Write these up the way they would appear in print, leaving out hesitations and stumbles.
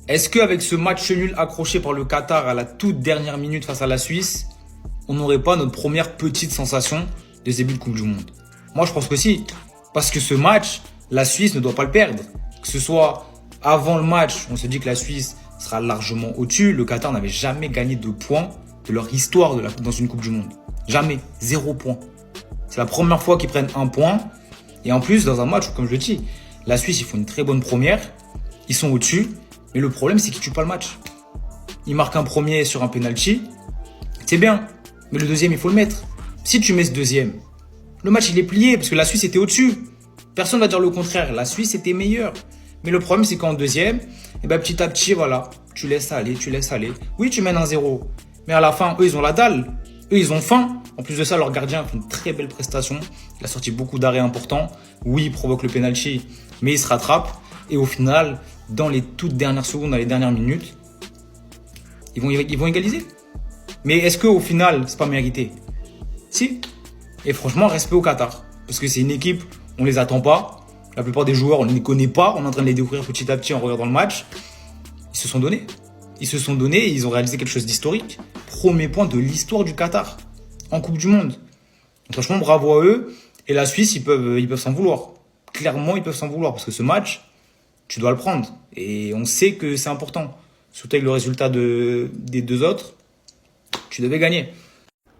Est-ce qu'avec ce match nul accroché par le Qatar à la toute dernière minute face à la Suisse, on n'aurait pas notre première petite sensation de ce début de Coupe du Monde? Moi, je pense que si. Parce que ce match, la Suisse ne doit pas le perdre. Que ce soit avant le match, on se dit que la Suisse sera largement au-dessus. Le Qatar n'avait jamais gagné de points de leur histoire dans une Coupe du Monde. Jamais. 0 point. C'est la première fois qu'ils prennent un point. Et en plus, dans un match, comme je le dis, la Suisse, ils font une très bonne première. Ils sont au-dessus. Mais le problème, c'est qu'ils ne tuent pas le match. Ils marquent un premier sur un penalty. C'est bien. Mais le deuxième, il faut le mettre. Si tu mets ce deuxième, le match, il est plié parce que la Suisse était au-dessus. Personne ne va dire le contraire. La Suisse était meilleure. Mais le problème, c'est qu'en deuxième, petit à petit, voilà, tu laisses aller, tu laisses aller. Oui, tu mènes 1-0. Mais à la fin, eux, ils ont la dalle. Eux, ils ont faim. En plus de ça, leur gardien fait une très belle prestation. Il a sorti beaucoup d'arrêts importants. Oui, il provoque le penalty, mais il se rattrape. Et au final, dans les toutes dernières secondes, dans les dernières minutes, ils vont égaliser. Mais est-ce qu'au final, c'est pas mérité? Si. Et franchement, respect au Qatar. Parce que c'est une équipe, on les attend pas. La plupart des joueurs, on ne les connaît pas. On est en train de les découvrir petit à petit en regardant le match. Ils se sont donnés. Ils se sont donnés et ils ont réalisé quelque chose d'historique. Premier point de l'histoire du Qatar en Coupe du Monde. Donc, franchement, bravo à eux. Et la Suisse, ils peuvent s'en vouloir. Clairement, ils peuvent s'en vouloir. Parce que ce match, tu dois le prendre. Et on sait que c'est important. Surtout avec le résultat des deux autres, tu devais gagner.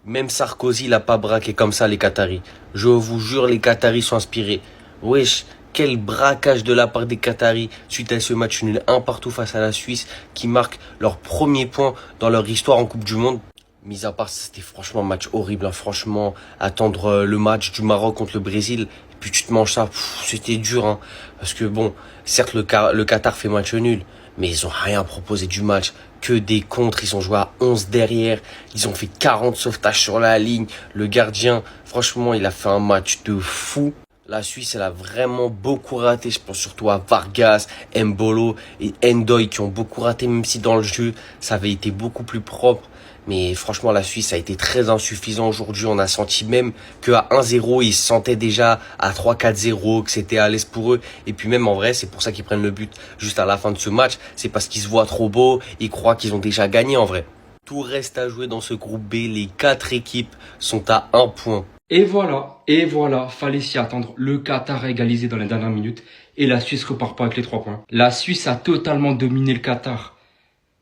Même Sarkozy l'a pas braqué comme ça les Qataris. Je vous jure, les Qataris sont inspirés. Wesh, quel braquage de la part des Qataris suite à ce match nul un partout face à la Suisse qui marque leur premier point dans leur histoire en Coupe du Monde. Mis à part, c'était franchement un match horrible. Franchement, attendre le match du Maroc contre le Brésil, et puis tu te manges ça, c'était dur. Parce que bon, certes le Qatar fait match nul, mais ils ont rien proposé du match. Que des contres, ils ont joué à 11 derrière. Ils ont fait 40 sauvetages sur la ligne. Le gardien, franchement, il a fait un match de fou. La Suisse, elle a vraiment beaucoup raté. Je pense surtout à Vargas, Mbolo et Ndoye qui ont beaucoup raté, même si dans le jeu, ça avait été beaucoup plus propre. Mais franchement, la Suisse a été très insuffisant aujourd'hui. On a senti même qu'à 1-0, ils se sentaient déjà à 3-4-0, que c'était à l'aise pour eux. Et puis même en vrai, c'est pour ça qu'ils prennent le but juste à la fin de ce match. C'est parce qu'ils se voient trop beaux. Ils croient qu'ils ont déjà gagné en vrai. Tout reste à jouer dans ce groupe B. Les 4 équipes sont à 1 point. Et voilà, fallait s'y attendre. Le Qatar a égalisé dans les dernières minutes et la Suisse repart pas avec les 3 points. La Suisse a totalement dominé le Qatar.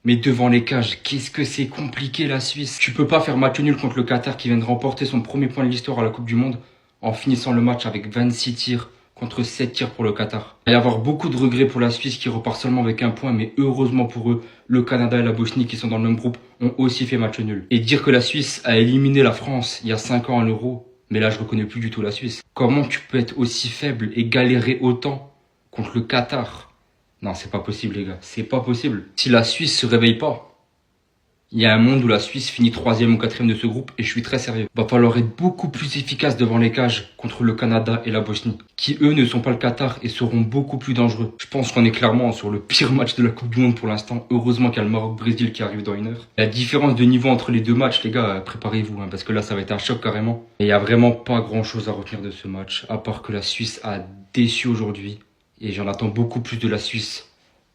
Mais devant les cages, qu'est-ce que c'est compliqué la Suisse. Tu peux pas faire match nul contre le Qatar qui vient de remporter son premier point de l'histoire à la Coupe du Monde en finissant le match avec 26 tirs contre 7 tirs pour le Qatar. Il va y avoir beaucoup de regrets pour la Suisse qui repart seulement avec 1 point, mais heureusement pour eux, le Canada et la Bosnie qui sont dans le même groupe ont aussi fait match nul. Et dire que la Suisse a éliminé la France il y a 5 ans à l'Euro, mais là je reconnais plus du tout la Suisse. Comment tu peux être aussi faible et galérer autant contre le Qatar ? Non, c'est pas possible, les gars. C'est pas possible. Si la Suisse se réveille pas, il y a un monde où la Suisse finit 3e ou 4e de ce groupe et je suis très sérieux. Va falloir être beaucoup plus efficace devant les cages contre le Canada et la Bosnie, qui eux ne sont pas le Qatar et seront beaucoup plus dangereux. Je pense qu'on est clairement sur le pire match de la Coupe du Monde pour l'instant. Heureusement qu'il y a le Maroc-Brésil qui arrive dans 1 heure. La différence de niveau entre les deux matchs, les gars, préparez-vous, parce que là ça va être un choc carrément. Et il y a vraiment pas grand chose à retenir de ce match, à part que la Suisse a déçu aujourd'hui. Et j'en attends beaucoup plus de la Suisse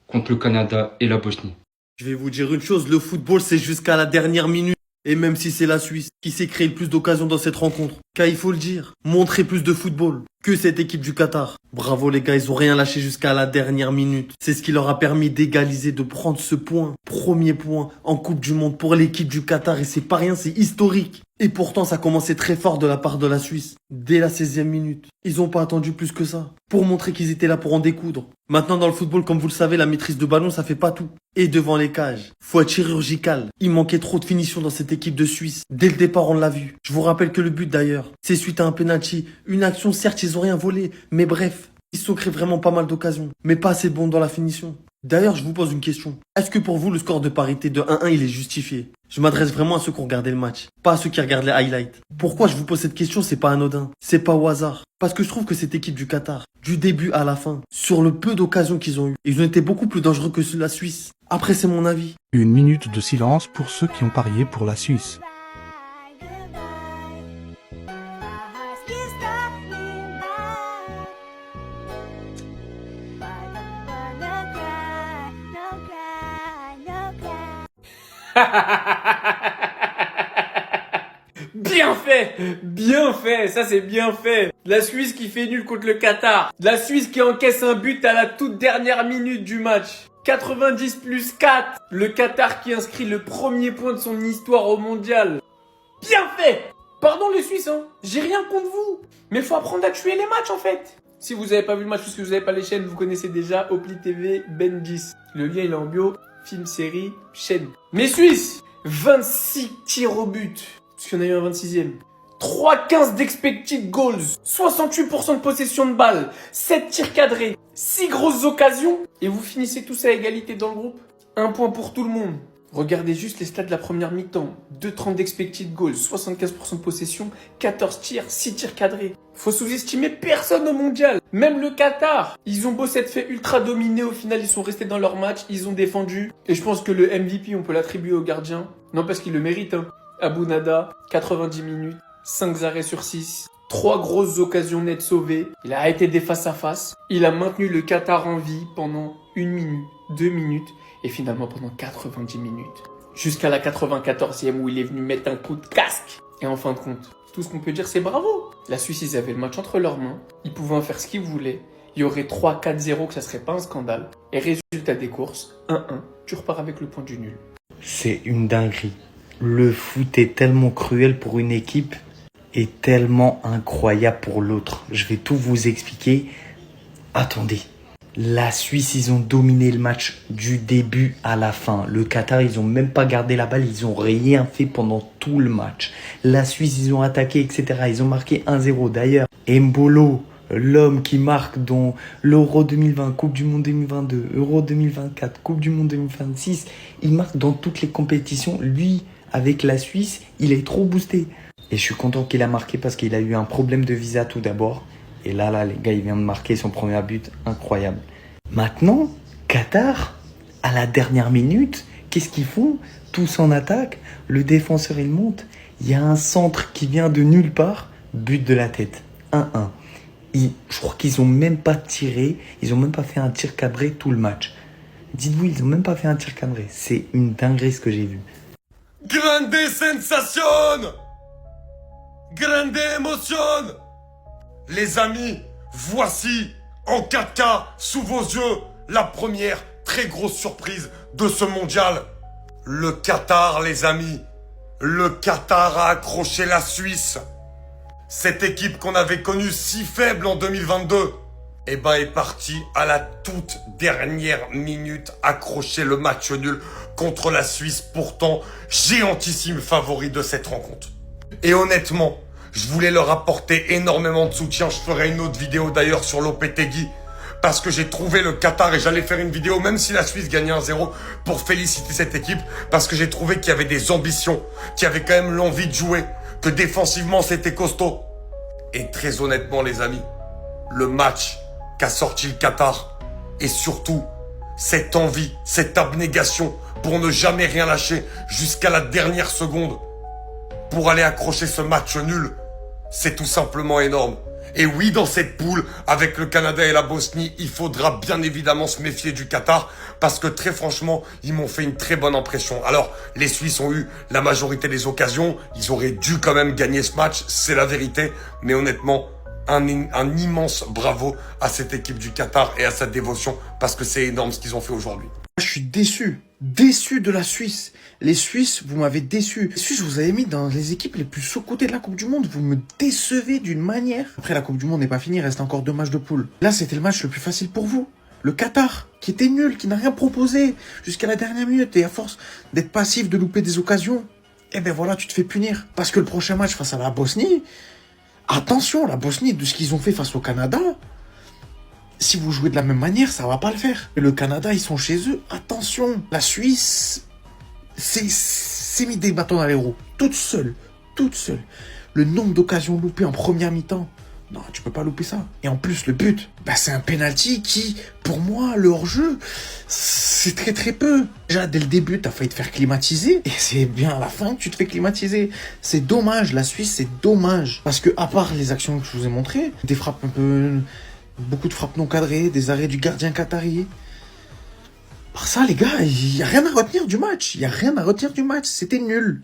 contre le Canada et la Bosnie. Je vais vous dire une chose, le football c'est jusqu'à la dernière minute. Et même si c'est la Suisse qui s'est créé le plus d'occasions dans cette rencontre, car il faut le dire, montrer plus de football que cette équipe du Qatar. Bravo les gars, ils ont rien lâché jusqu'à la dernière minute. C'est ce qui leur a permis d'égaliser, de prendre ce point. Premier point en Coupe du Monde pour l'équipe du Qatar et c'est pas rien, c'est historique. Et pourtant ça commençait très fort de la part de la Suisse. Dès la 16e minute. Ils ont pas attendu plus que ça. Pour montrer qu'ils étaient là pour en découdre. Maintenant dans le football, comme vous le savez, la maîtrise de ballon ça fait pas tout. Et devant les cages, faut être chirurgical. Il manquait trop de finition dans cette équipe de Suisse. Dès le départ on l'a vu. Je vous rappelle que le but d'ailleurs, c'est suite à un penalty. Une action certes ils ont rien volé. Mais bref, ils se sont créés vraiment pas mal d'occasions. Mais pas assez bon dans la finition. D'ailleurs, je vous pose une question. Est-ce que pour vous, le score de parité de 1-1, il est justifié? Je m'adresse vraiment à ceux qui ont regardé le match, pas à ceux qui regardent les highlights. Pourquoi je vous pose cette question? C'est pas anodin. C'est pas au hasard. Parce que je trouve que cette équipe du Qatar, du début à la fin, sur le peu d'occasions qu'ils ont eu, ils ont été beaucoup plus dangereux que ceux de la Suisse. Après, c'est mon avis. Une minute de silence pour ceux qui ont parié pour la Suisse. Bien fait, ça c'est bien fait. La Suisse qui fait nul contre le Qatar. La Suisse qui encaisse un but à la toute dernière minute du match. 90 plus 4. Le Qatar qui inscrit le premier point de son histoire au mondial. Bien fait. Pardon les Suisses, hein. J'ai rien contre vous. Mais faut apprendre à tuer les matchs en fait. Si vous avez pas vu le match parce que vous avez pas les chaînes, vous connaissez déjà Opli TV, Ben 10. Le lien il est en bio. Film, série, chaîne. Mais Suisse, 26 tirs au but. Parce qu'il y en a eu un 26e. 3,15 d'expected goals, 68% de possession de balle, 7 tirs cadrés, 6 grosses occasions, et vous finissez tous à égalité dans le groupe. Un point pour tout le monde. Regardez juste les stats de la première mi-temps. 2,30 d'expected goals, 75% de possession, 14 tirs, 6 tirs cadrés. Faut sous-estimer personne au mondial. Même le Qatar. Ils ont beau s'être fait ultra dominer, au final ils sont restés dans leur match, ils ont défendu. Et je pense que le MVP on peut l'attribuer au gardien. Non parce qu'il le mérite, hein. Abou Nada, 90 minutes. 5 arrêts sur 6, 3 grosses occasions nettes sauvées, il a arrêté des face-à-face, il a maintenu le Qatar en vie pendant 1 minute, 2 minutes et finalement pendant 90 minutes. Jusqu'à la 94e où il est venu mettre un coup de casque. Et en fin de compte, tout ce qu'on peut dire c'est bravo. La Suisse, ils avaient le match entre leurs mains, ils pouvaient en faire ce qu'ils voulaient, il y aurait 3-4-0 que ça serait pas un scandale. Et résultat des courses, 1-1, tu repars avec le point du nul. C'est une dinguerie. Le foot est tellement cruel pour une équipe est tellement incroyable pour l'autre. Je vais tout vous expliquer. Attendez. La Suisse, ils ont dominé le match du début à la fin. Le Qatar, ils ont même pas gardé la balle. Ils ont rien fait pendant tout le match. La Suisse, ils ont attaqué, etc. Ils ont marqué 1-0. D'ailleurs, Mbolo, l'homme qui marque dans l'Euro 2020, Coupe du Monde 2022, Euro 2024, Coupe du Monde 2026, il marque dans toutes les compétitions. Lui, avec la Suisse, il est trop boosté. Et je suis content qu'il a marqué parce qu'il a eu un problème de visa tout d'abord. Et là, les gars, il vient de marquer son premier but. Incroyable. Maintenant, Qatar, à la dernière minute, qu'est-ce qu'ils font? Tous en attaque. Le défenseur, il monte. Il y a un centre qui vient de nulle part. But de la tête. 1-1. Je crois qu'ils ont même pas tiré. Ils ont même pas fait un tir cadré tout le match. Dites-vous, ils ont même pas fait un tir cadré. C'est une dinguerie ce que j'ai vu. Grande sensation! Grande émotion! Les amis, voici, en 4K, sous vos yeux, la première très grosse surprise de ce mondial. Le Qatar, les amis. Le Qatar a accroché la Suisse. Cette équipe qu'on avait connue si faible en 2022, est partie à la toute dernière minute accrocher le match nul contre la Suisse, pourtant géantissime favori de cette rencontre. Et honnêtement, je voulais leur apporter énormément de soutien. Je ferai une autre vidéo d'ailleurs sur Lopetegui parce que j'ai trouvé le Qatar et j'allais faire une vidéo même si la Suisse gagnait 1-0 pour féliciter cette équipe parce que j'ai trouvé qu'il y avait des ambitions, qu'il y avait quand même l'envie de jouer, que défensivement c'était costaud. Et très honnêtement les amis, le match qu'a sorti le Qatar et surtout cette envie, cette abnégation pour ne jamais rien lâcher jusqu'à la dernière seconde pour aller accrocher ce match nul, c'est tout simplement énorme. Et oui, dans cette poule, avec le Canada et la Bosnie, il faudra bien évidemment se méfier du Qatar parce que très franchement, ils m'ont fait une très bonne impression. Alors, les Suisses ont eu la majorité des occasions, ils auraient dû quand même gagner ce match, c'est la vérité, mais honnêtement, un immense bravo à cette équipe du Qatar et à sa dévotion parce que c'est énorme ce qu'ils ont fait aujourd'hui. Je suis déçu de la Suisse. Les Suisses, vous m'avez déçu. Les Suisses, vous avez mis dans les équipes les plus sous-cotées de la Coupe du Monde. Vous me décevez d'une manière. Après, la Coupe du Monde n'est pas finie, il reste encore 2 matchs de poule. Là, c'était le match le plus facile pour vous. Le Qatar, qui était nul, qui n'a rien proposé jusqu'à la dernière minute. Et à force d'être passif, de louper des occasions, eh ben voilà, tu te fais punir. Parce que le prochain match face à la Bosnie, attention, la Bosnie, de ce qu'ils ont fait face au Canada, si vous jouez de la même manière, ça va pas le faire. Et le Canada, ils sont chez eux. Attention, la Suisse, c'est mis des bâtons dans les roues. Toute seule. Le nombre d'occasions loupées en première mi-temps, non, tu peux pas louper ça. Et en plus, le but, c'est un penalty qui, pour moi, le hors-jeu, c'est très peu. Déjà, dès le début, t'as failli te faire climatiser. Et c'est bien à la fin que tu te fais climatiser. C'est dommage, la Suisse, c'est dommage. Parce que, à part les actions que je vous ai montrées, des frappes beaucoup de frappes non cadrées, des arrêts du gardien qatari. Par ça, les gars, il y a rien à retenir du match. Il y a rien à retenir du match. C'était nul.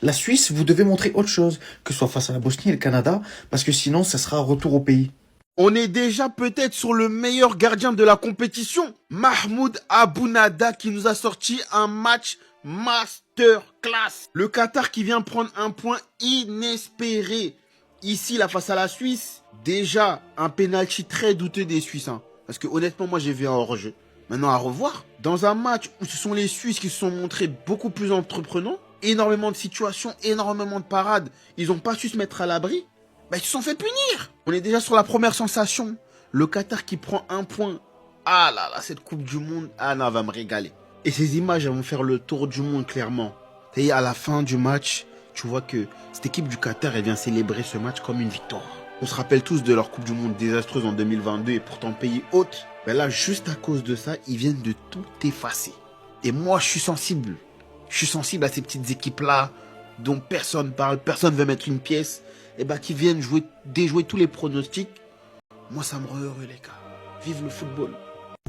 La Suisse, vous devez montrer autre chose, que ce soit face à la Bosnie et le Canada, parce que sinon, ça sera retour au pays. On est déjà peut-être sur le meilleur gardien de la compétition, Mahmoud Abounada, qui nous a sorti un match masterclass. Le Qatar qui vient prendre un point inespéré. Ici, là, face à la Suisse, déjà un penalty très douteux des Suisses. Parce que honnêtement, moi j'ai vu un hors-jeu. Maintenant à revoir. Dans un match où ce sont les Suisses qui se sont montrés beaucoup plus entreprenants, énormément de situations, énormément de parades, ils n'ont pas su se mettre à l'abri, ils se sont fait punir. On est déjà sur la première sensation. Le Qatar qui prend un point. Ah là là, cette Coupe du Monde, ah non, elle va me régaler. Et ces images, elles vont faire le tour du monde clairement. Et à la fin du match, tu vois que cette équipe du Qatar, elle vient célébrer ce match comme une victoire. On se rappelle tous de leur Coupe du Monde désastreuse en 2022 et pourtant pays hôte. Là, juste à cause de ça, ils viennent de tout effacer. Et moi, je suis sensible. Je suis sensible à ces petites équipes-là dont personne parle, personne veut mettre une pièce. Et qui viennent déjouer tous les pronostics. Moi, ça me rend heureux, les gars. Vive le football.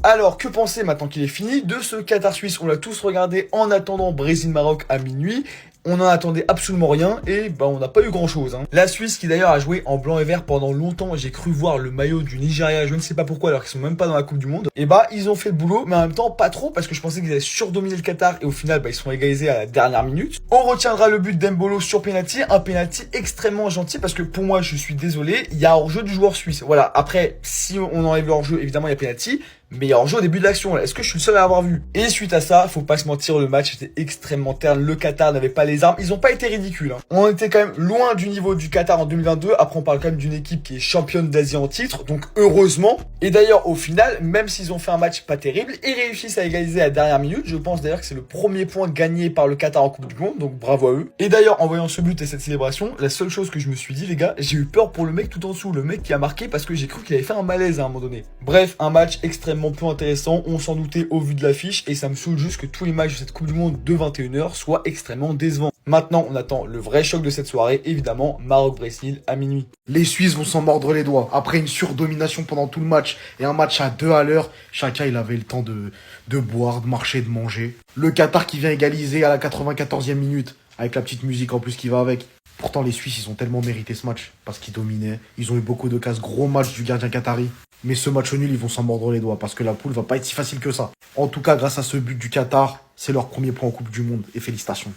Alors, que penser maintenant qu'il est fini de ce Qatar-Suisse? On l'a tous regardé en attendant Brésil-Maroc à minuit. On n'en attendait absolument rien et on n'a pas eu grand chose. La Suisse qui d'ailleurs a joué en blanc et vert pendant longtemps, j'ai cru voir le maillot du Nigeria, je ne sais pas pourquoi alors qu'ils sont même pas dans la Coupe du Monde. Et ils ont fait le boulot, mais en même temps pas trop parce que je pensais qu'ils allaient surdominer le Qatar et au final ils sont égalisés à la dernière minute. On retiendra le but d'Embolo sur penalty, un penalty extrêmement gentil parce que pour moi je suis désolé, il y a hors-jeu du joueur suisse. Voilà, après si on enlève le hors-jeu évidemment il y a penalty. Mais il y a hors-jeu au début de l'action, est-ce que je suis le seul à l'avoir vu? Et suite à ça, faut pas se mentir, le match était extrêmement terne, le Qatar n'avait pas les armes, ils ont pas été ridicules. On était quand même loin du niveau du Qatar en 2022, après on parle quand même d'une équipe qui est championne d'Asie en titre, donc heureusement. Et d'ailleurs au final, même s'ils ont fait un match pas terrible, ils réussissent à égaliser à la dernière minute, je pense d'ailleurs que c'est le premier point gagné par le Qatar en Coupe du Monde, donc bravo à eux. Et d'ailleurs en voyant ce but et cette célébration, la seule chose que je me suis dit les gars, j'ai eu peur pour le mec tout en dessous, le mec qui a marqué parce que j'ai cru qu'il avait fait un malaise à un moment donné. Bref, un match extrêmement peu intéressant, on s'en doutait au vu de l'affiche et ça me saoule juste que tous les matchs de cette Coupe du Monde de 21h soient extrêmement décevants. Maintenant, on attend le vrai choc de cette soirée, évidemment, Maroc-Brésil à minuit. Les Suisses vont s'en mordre les doigts. Après une surdomination pendant tout le match et un match à 2 à l'heure, chacun il avait le temps de boire, de marcher, de manger. Le Qatar qui vient égaliser à la 94e minute, avec la petite musique en plus qui va avec. Pourtant les Suisses ils ont tellement mérité ce match, parce qu'ils dominaient. Ils ont eu beaucoup d'occasions, gros match du gardien qatari. Mais ce match nul, ils vont s'en mordre les doigts, parce que la poule va pas être si facile que ça. En tout cas, grâce à ce but du Qatar, c'est leur premier point en Coupe du Monde, et félicitations.